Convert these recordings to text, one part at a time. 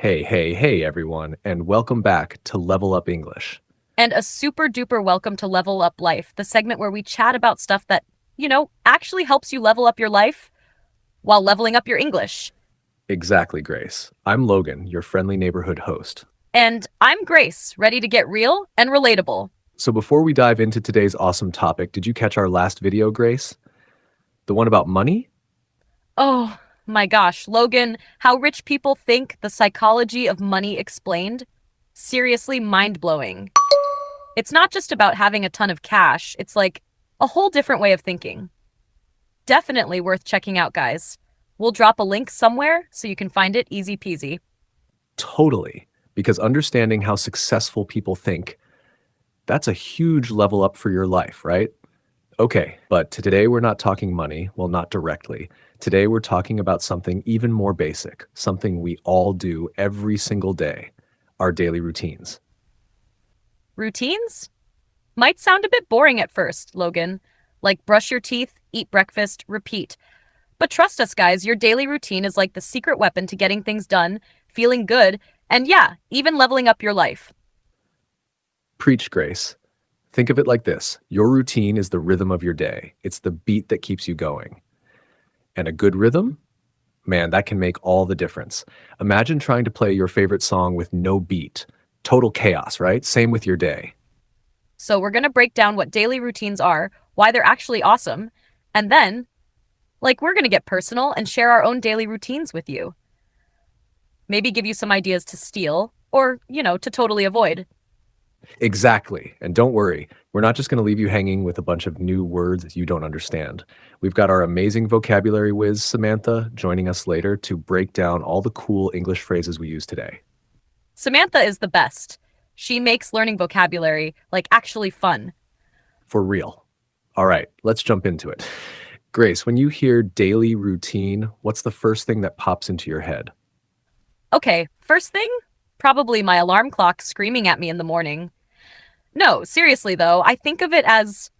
Hey, everyone, and welcome back to Level Up English. And a super duper welcome to Level Up Life, the segment where we chat about stuff that, actually helps you level up your life while leveling up your English. Exactly, Grace. I'm Logan, your friendly neighborhood host. And I'm Grace, ready to get real and relatable. So, before we dive into today's awesome topic, did you catch our last video, Grace? The one about money? Oh my gosh, Logan, how rich people think, the psychology of money explained? Seriously mind blowing. It's not just about having a ton of cash, it's like a whole different way of thinking. Definitely worth checking out, guys. We'll drop a link somewhere so you can find it easy peasy. Totally. Because understanding how successful people think, that's a huge level up for your life, right? Okay, but today we're not talking money. Well, not directly. Today we're talking about something even more basic, something we all do every single day, our daily routines. Routines? Might sound a bit boring at first, Logan. Like brush your teeth, eat breakfast, repeat. But trust us, guys, your daily routine is like the secret weapon to getting things done, feeling good, and yeah, even leveling up your life. Preach, Grace. Think of it like this. Your routine is the rhythm of your day. It's the beat that keeps you going. And a good rhythm? Man, that can make all the difference. Imagine trying to play your favorite song with no beat. Total chaos, right? Same with your day. So we're going to break down what daily routines are, why they're actually awesome, and then, we're going to get personal and share our own daily routines with you. Maybe give you some ideas to steal or, to totally avoid. Exactly. And don't worry, we're not just going to leave you hanging with a bunch of new words you don't understand. We've got our amazing vocabulary whiz, Samantha, joining us later to break down all the cool English phrases we use today. Samantha is the best. She makes learning vocabulary, actually fun. For real. All right, let's jump into it. Grace, when you hear daily routine, what's the first thing that pops into your head? Okay, first thing? Probably my alarm clock screaming at me in the morning. No, seriously though, I think of it as,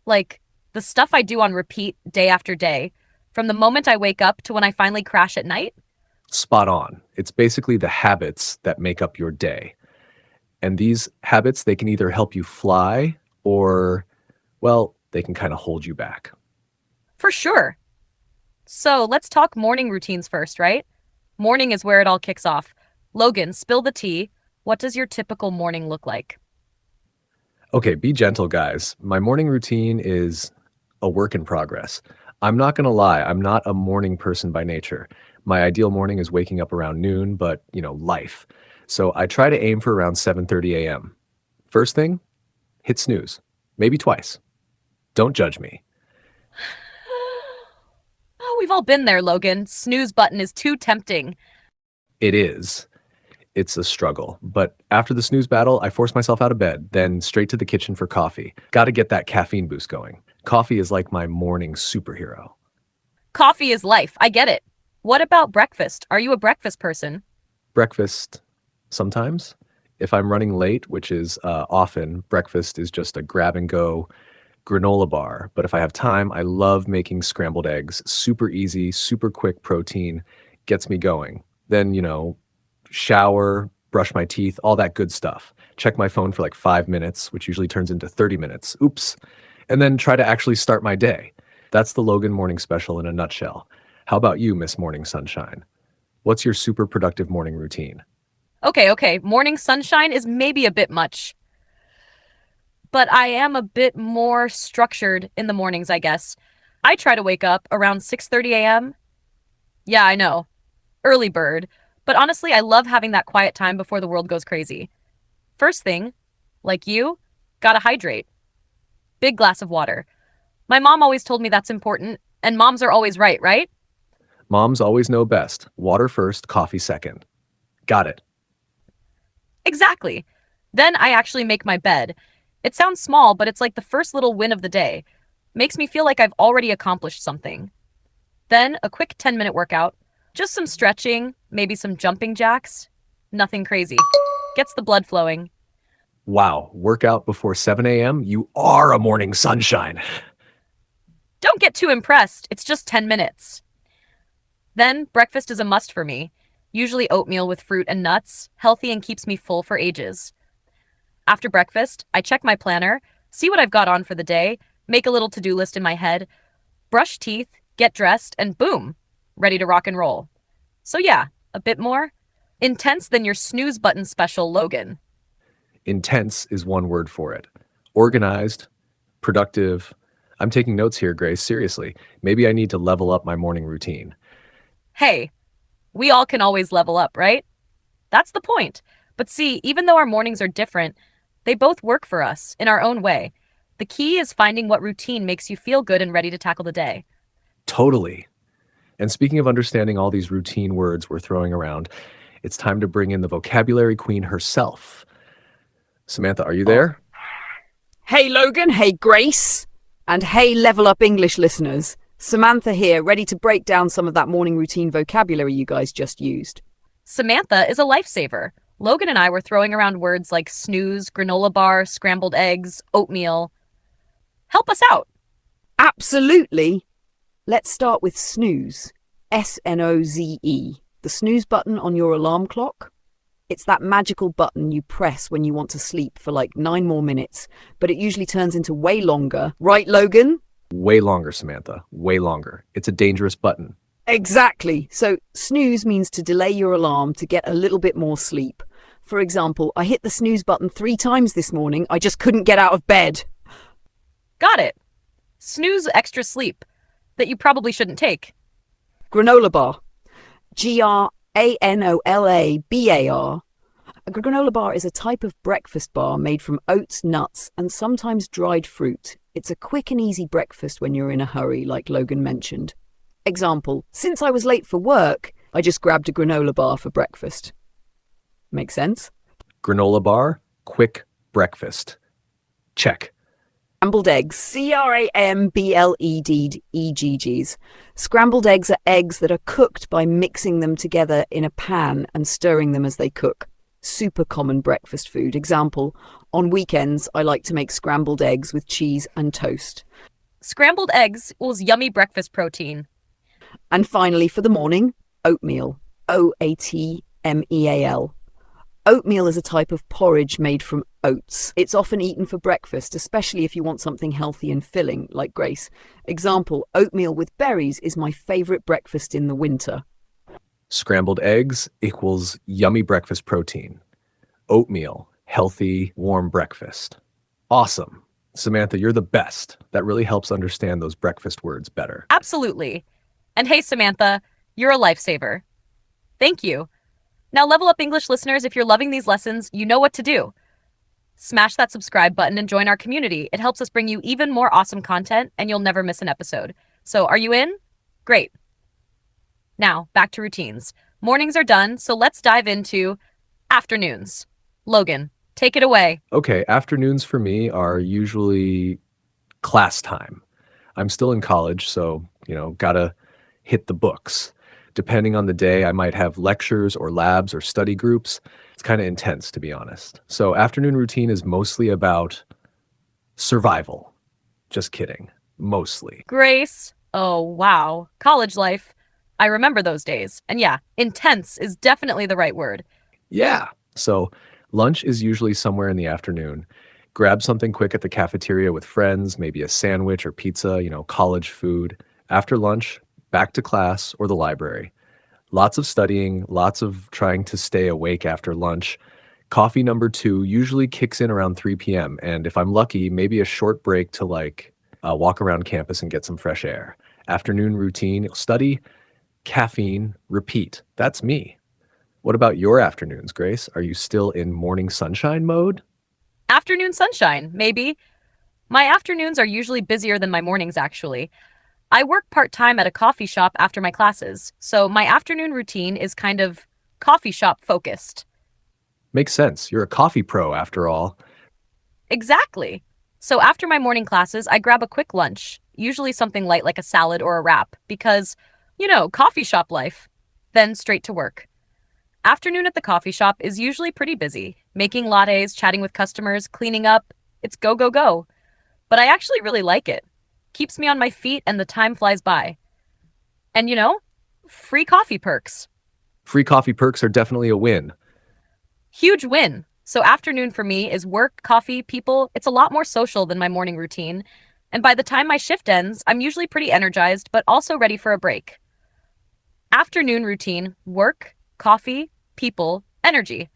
the stuff I do on repeat day after day, from the moment I wake up to when I finally crash at night. Spot on. It's basically the habits that make up your day. And these habits, they can either help you fly or, well, they can kind of hold you back. For sure. So let's talk morning routines first, right? Morning is where it all kicks off. Logan, spill the tea. What does your typical morning look like? Okay, be gentle, guys. My morning routine is a work in progress. I'm not going to lie, I'm not a morning person by nature. My ideal morning is waking up around noon, but, life. So I try to aim for around 7:30 a.m. First thing, hit snooze. Maybe twice. Don't judge me. Oh, we've all been there, Logan. Snooze button is too tempting. It is. It's a struggle. But after the snooze battle, I force myself out of bed, then straight to the kitchen for coffee. Got to get that caffeine boost going. Coffee is like my morning superhero. Coffee is life. I get it. What about breakfast? Are you a breakfast person? Breakfast, sometimes. If I'm running late, which is often, breakfast is just a grab and go granola bar. But if I have time, I love making scrambled eggs. Super easy, super quick protein, gets me going. Then, shower, brush my teeth, all that good stuff. Check my phone for like 5 minutes, which usually turns into 30 minutes. Oops. And then try to actually start my day. That's the Logan Morning Special in a nutshell. How about you, Miss Morning Sunshine? What's your super productive morning routine? Okay. Morning sunshine is maybe a bit much, but I am a bit more structured in the mornings, I guess. I try to wake up around 6:30 a.m. Yeah, I know. Early bird. But honestly, I love having that quiet time before the world goes crazy. First thing, like you, gotta hydrate. Big glass of water. My mom always told me that's important, and moms are always right, right? Moms always know best. Water first, coffee second. Got it. Exactly. Then I actually make my bed. It sounds small, but it's like the first little win of the day. Makes me feel like I've already accomplished something. Then a quick 10-minute workout. Just some stretching, maybe some jumping jacks. Nothing crazy. Gets the blood flowing. Wow, workout before 7 a.m.? You are a morning sunshine. Don't get too impressed. It's just 10 minutes. Then breakfast is a must for me. usually oatmeal with fruit and nuts, healthy and keeps me full for ages. After breakfast, I check my planner, see what I've got on for the day, make a little to do list in my head, brush teeth, get dressed, and boom, ready to rock and roll. So, yeah, a bit more intense than your snooze button special, Logan. Intense is one word for it. Organized, productive. I'm taking notes here, Grace. Seriously. Maybe I need to level up my morning routine. Hey, we all can always level up, right? That's the point. But see, even though our mornings are different, they both work for us in our own way. The key is finding what routine makes you feel good and ready to tackle the day. Totally. And speaking of understanding all these routine words we're throwing around, it's time to bring in the vocabulary queen herself. Samantha, are you there? Hey Logan, hey Grace, and hey Level Up English listeners. Samantha here, ready to break down some of that morning routine vocabulary you guys just used. Samantha is a lifesaver. Logan and I were throwing around words like snooze, granola bar, scrambled eggs, oatmeal. Help us out. Absolutely. Let's start with snooze. S-N-O-Z-E. The snooze button on your alarm clock. It's that magical button you press when you want to sleep for like 9 more minutes, but it usually turns into way longer. Right, Logan? Way longer, Samantha. Way longer. It's a dangerous button. Exactly. So snooze means to delay your alarm to get a little bit more sleep. For example, I hit the snooze button 3 times this morning. I just couldn't get out of bed. Got it. Snooze extra sleep that you probably shouldn't take. Granola bar. Granola-bar. A granola bar is a type of breakfast bar made from oats, nuts, and sometimes dried fruit. It's a quick and easy breakfast when you're in a hurry, like Logan mentioned. Example, since I was late for work, I just grabbed a granola bar for breakfast. Make sense? Granola bar, quick breakfast. Check. Scrambled eggs, C-R-A-M-B-L-E-D-E-G-Gs. Scrambled eggs are eggs that are cooked by mixing them together in a pan and stirring them as they cook. Super common breakfast food. Example, on weekends, I like to make scrambled eggs with cheese and toast. Scrambled eggs equals yummy breakfast protein. And finally, for the morning, oatmeal. O-A-T-M-E-A-L. Oatmeal is a type of porridge made from oats. It's often eaten for breakfast, especially if you want something healthy and filling, like Grace. Example, oatmeal with berries is my favorite breakfast in the winter. Scrambled eggs equals yummy breakfast protein. Oatmeal, healthy, warm breakfast. Awesome. Samantha, you're the best. That really helps understand those breakfast words better. Absolutely. And hey, Samantha, you're a lifesaver. Thank you. Now, Level Up English listeners, if you're loving these lessons, you know what to do. Smash that subscribe button and join our community. It helps us bring you even more awesome content, and you'll never miss an episode. So, are you in? Great. Now, back to routines. Mornings are done, so let's dive into afternoons. Logan, take it away. Okay, afternoons for me are usually class time. I'm still in college, so, gotta hit the books. Depending on the day, I might have lectures or labs or study groups. It's kind of intense, to be honest. So afternoon routine is mostly about survival. Just kidding. Mostly. Grace. Oh, wow. College life. I remember those days. And yeah, intense is definitely the right word. Yeah. So lunch is usually somewhere in the afternoon. Grab something quick at the cafeteria with friends, maybe a sandwich or pizza, college food. After lunch, back to class or the library. Lots of studying, lots of trying to stay awake after lunch. Coffee number 2 usually kicks in around 3 p.m. And if I'm lucky, maybe a short break to walk around campus and get some fresh air. Afternoon routine, study, caffeine, repeat. That's me. What about your afternoons, Grace? Are you still in morning sunshine mode? Afternoon sunshine, maybe. My afternoons are usually busier than my mornings, actually. I work part-time at a coffee shop after my classes, so my afternoon routine is kind of coffee shop focused. Makes sense. You're a coffee pro after all. Exactly. So after my morning classes, I grab a quick lunch, usually something light like a salad or a wrap, because, coffee shop life. Then straight to work. Afternoon at the coffee shop is usually pretty busy, making lattes, chatting with customers, cleaning up. It's go, go, go. But I actually really like it. Keeps me on my feet and the time flies by. And free coffee perks. Free coffee perks are definitely a win. Huge win. So afternoon for me is work, coffee, people. It's a lot more social than my morning routine. And by the time my shift ends, I'm usually pretty energized, but also ready for a break. Afternoon routine, work, coffee, people, energy.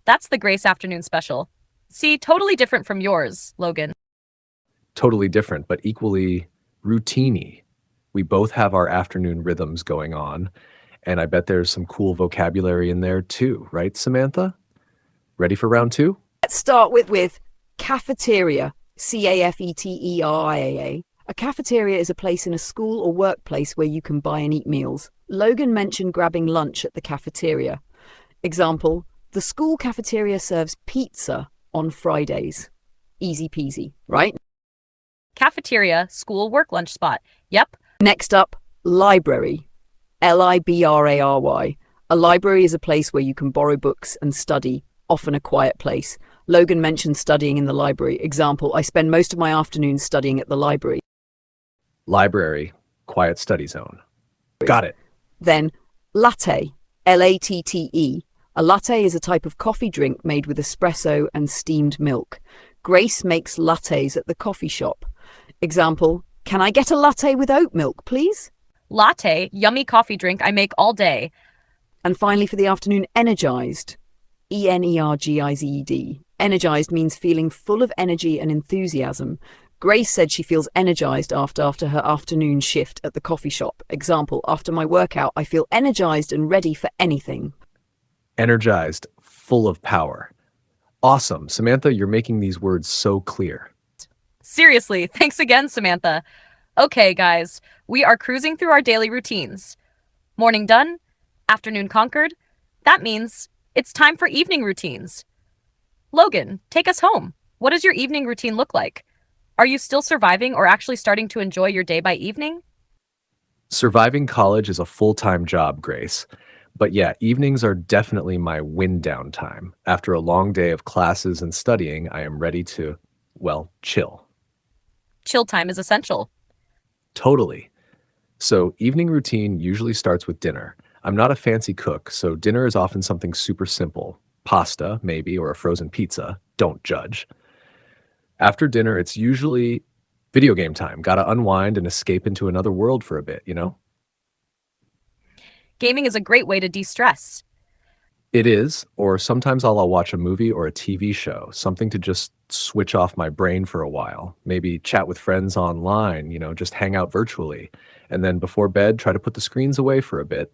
That's the Grace afternoon special. See, totally different from yours, Logan. Totally different, but equally routine-y. We both have our afternoon rhythms going on, and I bet there's some cool vocabulary in there too, right, Samantha? Ready for round two? Let's start with cafeteria, Cafeteria. A cafeteria is a place in a school or workplace where you can buy and eat meals. Logan mentioned grabbing lunch at the cafeteria. Example, the school cafeteria serves pizza on Fridays. Easy peasy, right? Cafeteria, school, work lunch spot. Yep. Next up, library. Library. A library is a place where you can borrow books and study, often a quiet place. Logan mentioned studying in the library. Example, I spend most of my afternoons studying at the library. Library, quiet study zone. Got it. Then, latte. Latte. A latte is a type of coffee drink made with espresso and steamed milk. Grace makes lattes at the coffee shop. Example, can I get a latte with oat milk, please? Latte, yummy coffee drink I make all day. And finally, for the afternoon, energized. Energized. Energized means feeling full of energy and enthusiasm. Grace said she feels energized after her afternoon shift at the coffee shop. Example, after my workout, I feel energized and ready for anything. Energized, full of power. Awesome. Samantha, you're making these words so clear. Seriously, thanks again, Samantha. Okay, guys, we are cruising through our daily routines. Morning done, afternoon conquered. That means it's time for evening routines. Logan, take us home. What does your evening routine look like? Are you still surviving or actually starting to enjoy your day by evening? Surviving college is a full-time job, Grace. But yeah, evenings are definitely my wind down time. After a long day of classes and studying, I am ready to, well, chill. Chill time is essential. Totally. So evening routine usually starts with dinner. I'm not a fancy cook, so dinner is often something super simple. Pasta, maybe, or a frozen pizza. Don't judge. After dinner, it's usually video game time. Gotta unwind and escape into another world for a bit, you know? Gaming is a great way to de-stress. It is, or sometimes I'll watch a movie or a TV show, something to just switch off my brain for a while. Maybe chat with friends online, just hang out virtually. And then before bed, try to put the screens away for a bit.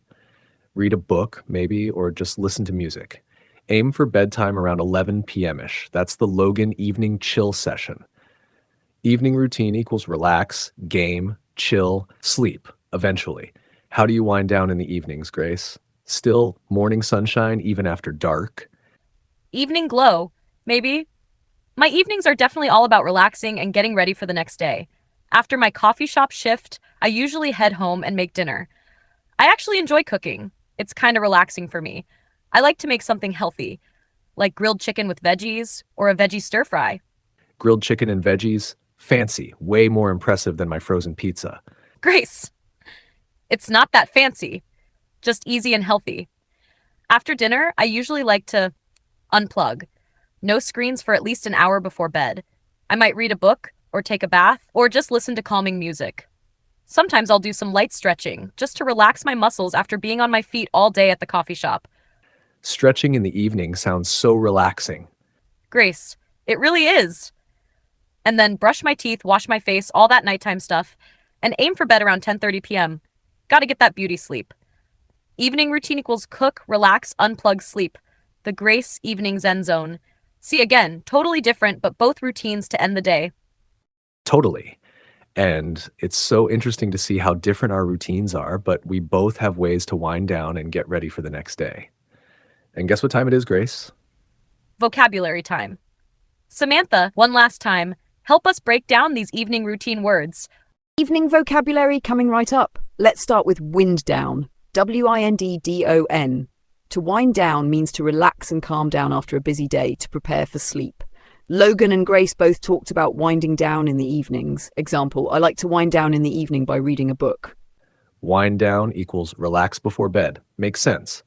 Read a book, maybe, or just listen to music. Aim for bedtime around 11 p.m.-ish. That's the Logan evening chill session. Evening routine equals relax, game, chill, sleep, eventually. How do you wind down in the evenings, Grace? Still morning sunshine even after dark? Evening glow, maybe. My evenings are definitely all about relaxing and getting ready for the next day. After my coffee shop shift, I usually head home and make dinner. I actually enjoy cooking. It's kind of relaxing for me. I like to make something healthy, like grilled chicken with veggies or a veggie stir fry. Grilled chicken and veggies? Fancy. Way more impressive than my frozen pizza. Grace, it's not that fancy, just easy and healthy. After dinner, I usually like to unplug. No screens for at least an hour before bed. I might read a book or take a bath or just listen to calming music. Sometimes I'll do some light stretching just to relax my muscles after being on my feet all day at the coffee shop. Stretching in the evening sounds so relaxing. Grace, it really is. And then brush my teeth, wash my face, all that nighttime stuff, and aim for bed around 10:30 p.m. Gotta get that beauty sleep. Evening routine equals cook, relax, unplug, sleep. The Grace evening zen zone. See, again, totally different, but both routines to end the day. Totally. And it's so interesting to see how different our routines are, but we both have ways to wind down and get ready for the next day. And guess what time it is, Grace? Vocabulary time. Samantha, one last time, help us break down these evening routine words. Evening vocabulary coming right up. Let's start with wind down. Winddown. To wind down means to relax and calm down after a busy day to prepare for sleep. Logan and Grace both talked about winding down in the evenings. Example, I like to wind down in the evening by reading a book. Wind down equals relax before bed. Makes sense.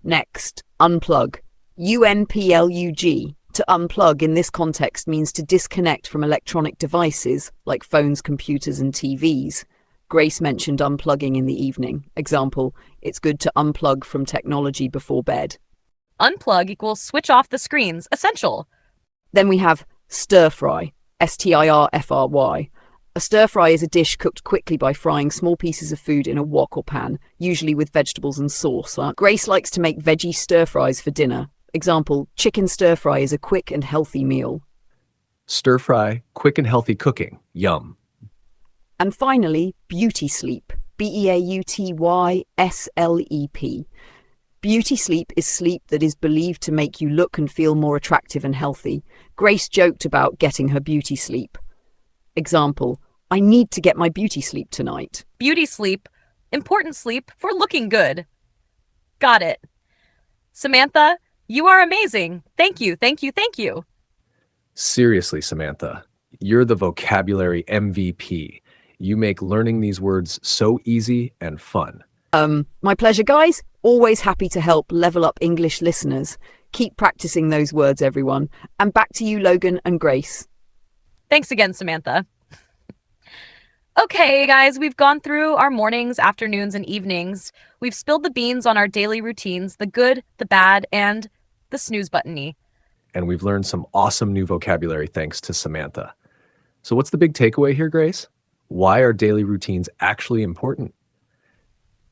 Next, unplug. UNPLUG. To unplug in this context means to disconnect from electronic devices like phones, computers, and TVs. Grace mentioned unplugging in the evening. Example, it's good to unplug from technology before bed. Unplug equals switch off the screens. Essential. Then we have stir fry. STIRFRY. A stir fry is a dish cooked quickly by frying small pieces of food in a wok or pan, usually with vegetables and sauce. Grace likes to make veggie stir fries for dinner. Example, chicken stir fry is a quick and healthy meal. Stir fry, quick and healthy cooking. Yum. And finally, beauty sleep. BEAUTYSLEP. Beauty sleep is sleep that is believed to make you look and feel more attractive and healthy. Grace joked about getting her beauty sleep. Example, I need to get my beauty sleep tonight. Beauty sleep. Important sleep for looking good. Got it. Samantha, you are amazing. Thank you, thank you, thank you. Seriously, Samantha, you're the vocabulary MVP. You make learning these words so easy and fun. My pleasure, guys. Always happy to help level up English listeners. Keep practicing those words, everyone. And back to you, Logan and Grace. Thanks again, Samantha. Okay, guys, we've gone through our mornings, afternoons, and evenings. We've spilled the beans on our daily routines, the good, the bad, and the snooze button-y. And we've learned some awesome new vocabulary thanks to Samantha. So what's the big takeaway here, Grace? Why are daily routines actually important?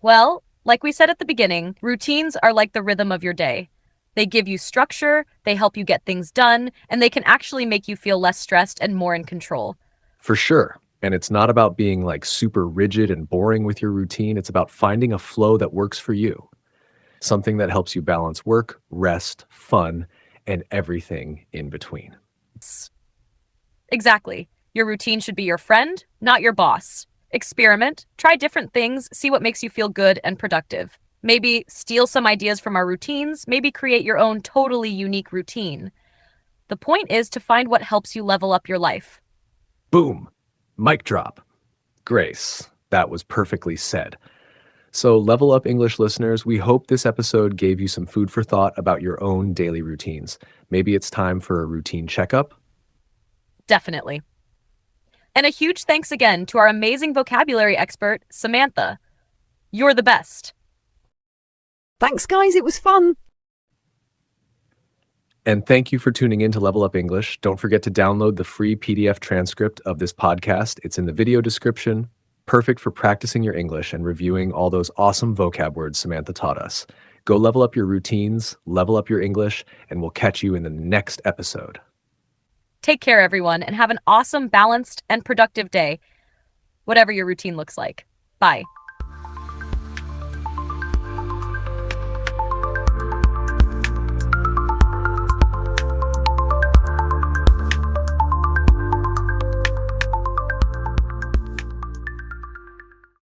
Well, like we said at the beginning, routines are like the rhythm of your day. They give you structure, they help you get things done, and they can actually make you feel less stressed and more in control. For sure. And it's not about being like super rigid and boring with your routine. It's about finding a flow that works for you. Something that helps you balance work, rest, fun, and everything in between. Exactly. Your routine should be your friend, not your boss. Experiment, try different things, see what makes you feel good and productive. Maybe steal some ideas from our routines, maybe create your own totally unique routine. The point is to find what helps you level up your life. Boom. Mic drop. Grace, that was perfectly said. So, Level Up English listeners, we hope this episode gave you some food for thought about your own daily routines. Maybe it's time for a routine checkup. Definitely. And a huge thanks again to our amazing vocabulary expert, Samantha. You're the best. Thanks, guys. It was fun. And thank you for tuning in to Level Up English. Don't forget to download the free PDF transcript of this podcast. It's in the video description. Perfect for practicing your English and reviewing all those awesome vocab words Samantha taught us. Go level up your routines, level up your English, and we'll catch you in the next episode. Take care, everyone, and have an awesome, balanced, and productive day, whatever your routine looks like. Bye.